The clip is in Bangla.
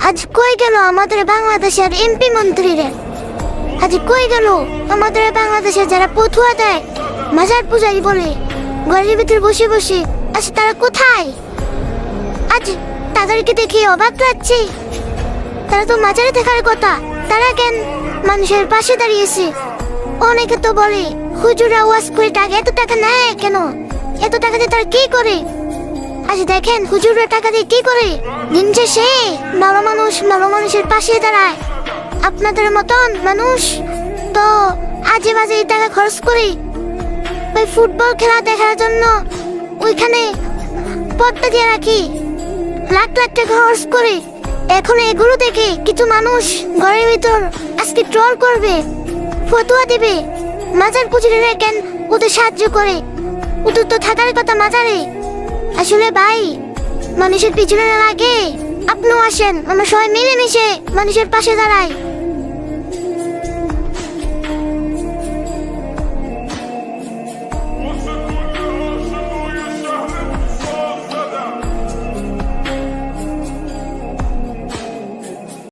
আজ কই গেল আমাদের বাংলাদেশের এমপি মন্ত্রীরা? আজ কই গেল আমাদের বাংলাদেশে যারা পথুয়া দেয়, মাজার পূজারি বলে, ঘরের ভিতরে বসে বসে? আজ তারা কোথায়? আজ তাদেরকে দেখে অবাক লাগছে। তারা তো মাজারে থাকার কথা, তারা কেন মানুষের পাশে দাঁড়িয়েছে? অনেকে তো বলে হুজুরা ওয়াজ করে টাকা, এত টাকা নেয় কেন? এত টাকা দিয়ে তারা কি করে? আজ দেখেন হুজুররা টাকা দিয়ে কি করে। দিন শেষে ভালো মানুষের পাশে দাঁড়ায়। আপনাদের মতন মানুষ তো আজে বাজে টাকা খরচ করে ওই ফুটবল খেলা দেখার জন্য ওইখানে পর্দা দিয়ে রাখি, লাখ লাখ টাকা খরচ করে। এখন এগুলো দেখে কিছু মানুষ ঘরের ভিতর আজকে ট্রল করবে, ফতোয়া দেবে। মাজার পুজোরে কেন ওদের সাহায্য করে? ওদের তো থাকার কথা মাজারে। আসলে ভাই, মানুষের পিছনে না লাগে আপনিও আসেন, আমরা সবাই মিলেমিশে মানুষের পাশে দাঁড়াই।